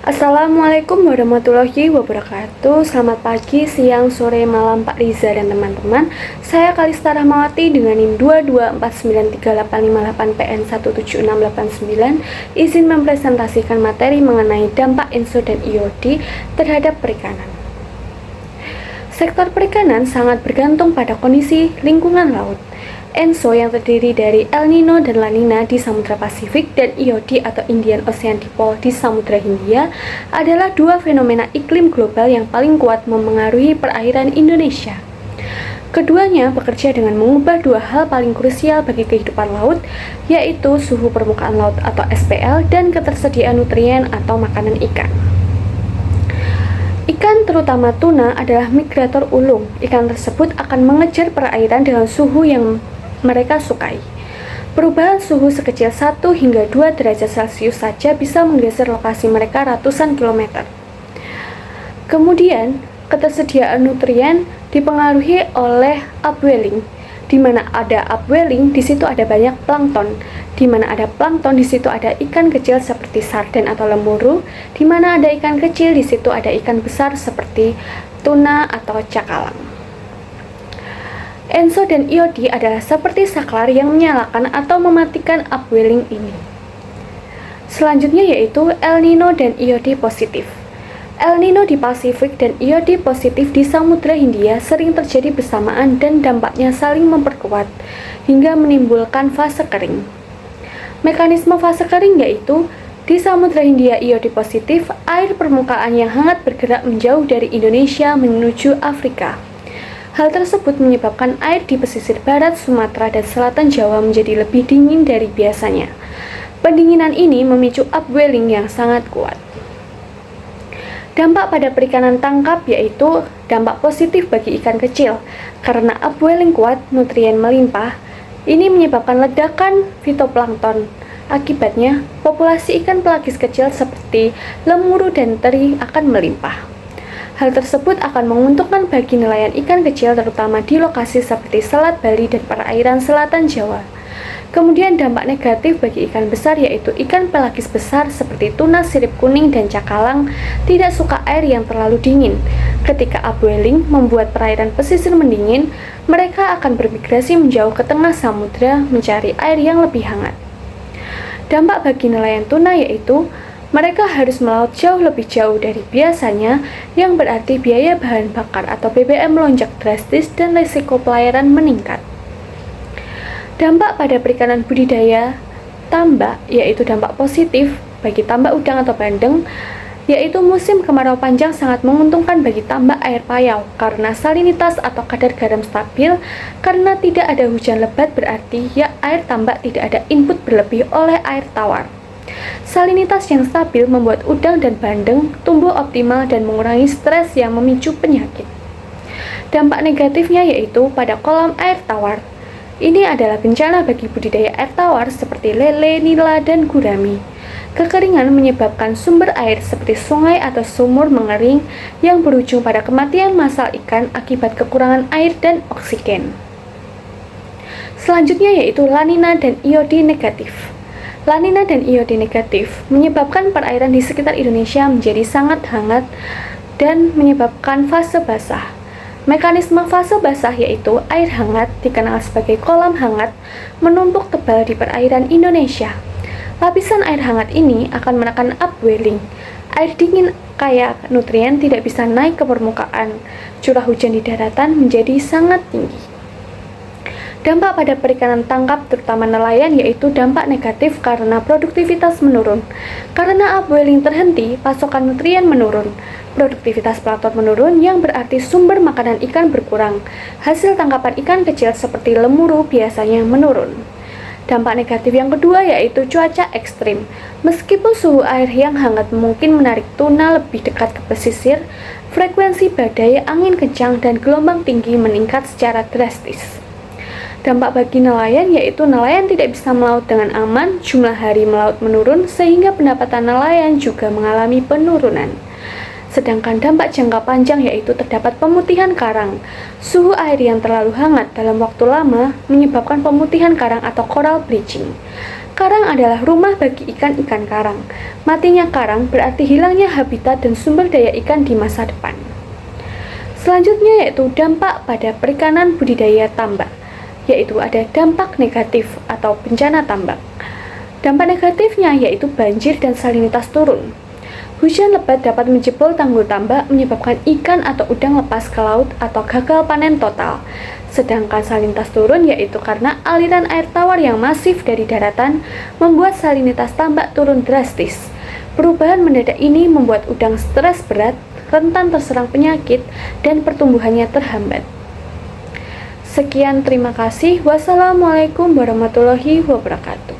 Assalamualaikum warahmatullahi wabarakatuh. Selamat pagi, siang, sore, malam Pak Riza dan teman-teman. Saya Kalista Rahmawati dengan NIM 2249388PN17689 izin mempresentasikan materi mengenai dampak ENSO dan IOD terhadap perikanan. Sektor perikanan sangat bergantung pada kondisi lingkungan laut. ENSO yang terdiri dari El Nino dan La Nina di Samudra Pasifik dan IOD atau Indian Ocean Dipole di Samudra Hindia adalah dua fenomena iklim global yang paling kuat memengaruhi perairan Indonesia. Keduanya bekerja dengan mengubah dua hal paling krusial bagi kehidupan laut, yaitu suhu permukaan laut atau SPL dan ketersediaan nutrien atau makanan ikan. Ikan, terutama tuna, adalah migrator ulung. Ikan tersebut akan mengejar perairan dengan suhu yang mereka sukai. Perubahan suhu sekecil 1 hingga 2 derajat Celcius saja bisa menggeser lokasi mereka ratusan kilometer. Kemudian, ketersediaan nutrien dipengaruhi oleh upwelling. Di mana ada upwelling, di situ ada banyak plankton. Di mana ada plankton, di situ ada ikan kecil seperti sarden atau lemuru. Di mana ada ikan kecil, di situ ada ikan besar seperti tuna atau cakalang. ENSO dan IOD adalah seperti saklar yang menyalakan atau mematikan upwelling ini. Selanjutnya yaitu El Nino dan IOD positif. El Nino di Pasifik dan IOD positif di Samudra Hindia sering terjadi bersamaan dan dampaknya saling memperkuat hingga menimbulkan fase kering. Mekanisme fase kering yaitu di Samudra Hindia IOD positif, air permukaan yang hangat bergerak menjauh dari Indonesia menuju Afrika. Hal tersebut menyebabkan air di pesisir barat Sumatera dan selatan Jawa menjadi lebih dingin dari biasanya. Pendinginan ini memicu upwelling yang sangat kuat. Dampak pada perikanan tangkap yaitu dampak positif bagi ikan kecil. Karena upwelling kuat, nutrien melimpah. Ini menyebabkan ledakan fitoplankton. Akibatnya, populasi ikan pelagis kecil seperti lemuru dan teri akan melimpah. Hal tersebut akan menguntungkan bagi nelayan ikan kecil terutama di lokasi seperti Selat Bali dan perairan selatan Jawa. Kemudian dampak negatif bagi ikan besar yaitu ikan pelagis besar seperti tuna sirip kuning dan cakalang tidak suka air yang terlalu dingin. Ketika upwelling membuat perairan pesisir mendingin, mereka akan bermigrasi menjauh ke tengah samudra mencari air yang lebih hangat. Dampak bagi nelayan tuna yaitu mereka harus melaut jauh lebih jauh dari biasanya, yang berarti biaya bahan bakar atau BBM melonjak drastis dan risiko pelayaran meningkat. Dampak pada perikanan budidaya tambak, yaitu dampak positif bagi tambak udang atau bandeng, yaitu musim kemarau panjang sangat menguntungkan bagi tambak air payau karena salinitas atau kadar garam stabil. Karena tidak ada hujan lebat berarti ya air tambak tidak ada input berlebih oleh air tawar. Salinitas yang stabil membuat udang dan bandeng tumbuh optimal dan mengurangi stres yang memicu penyakit. Dampak negatifnya yaitu pada kolam air tawar. Ini adalah bencana bagi budidaya air tawar seperti lele, nila, dan gurami. Kekeringan menyebabkan sumber air seperti sungai atau sumur mengering yang berujung pada kematian massal ikan akibat kekurangan air dan oksigen. Selanjutnya yaitu La Nina dan IOD negatif. La Nina dan IOD negatif menyebabkan perairan di sekitar Indonesia menjadi sangat hangat dan menyebabkan fase basah. Mekanisme fase basah yaitu air hangat dikenal sebagai kolam hangat menumpuk tebal di perairan Indonesia. Lapisan air hangat ini akan menekan upwelling. Air dingin kaya nutrien tidak bisa naik ke permukaan. Curah hujan di daratan menjadi sangat tinggi. Dampak pada perikanan tangkap terutama nelayan yaitu dampak negatif karena produktivitas menurun. Karena upwelling terhenti, pasokan nutrien menurun. Produktivitas plankton menurun yang berarti sumber makanan ikan berkurang. Hasil tangkapan ikan kecil seperti lemuru biasanya menurun. Dampak negatif yang kedua yaitu cuaca ekstrim. Meskipun suhu air yang hangat mungkin menarik tuna lebih dekat ke pesisir, frekuensi badai, angin kencang, dan gelombang tinggi meningkat secara drastis. Dampak bagi nelayan yaitu nelayan tidak bisa melaut dengan aman, jumlah hari melaut menurun sehingga pendapatan nelayan juga mengalami penurunan. Sedangkan dampak jangka panjang yaitu terdapat pemutihan karang. Suhu air yang terlalu hangat dalam waktu lama menyebabkan pemutihan karang atau coral bleaching. Karang adalah rumah bagi ikan-ikan karang. Matinya karang berarti hilangnya habitat dan sumber daya ikan di masa depan. Selanjutnya yaitu dampak pada perikanan budidaya tambak, yaitu ada dampak negatif atau bencana tambak. Dampak negatifnya yaitu banjir dan salinitas turun. Hujan lebat dapat menjebol tanggul tambak, menyebabkan ikan atau udang lepas ke laut atau gagal panen total. Sedangkan salinitas turun yaitu karena aliran air tawar yang masif dari daratan membuat salinitas tambak turun drastis. Perubahan mendadak ini membuat udang stres berat, rentan terserang penyakit, dan pertumbuhannya terhambat. Sekian, terima kasih. Wassalamualaikum warahmatullahi wabarakatuh.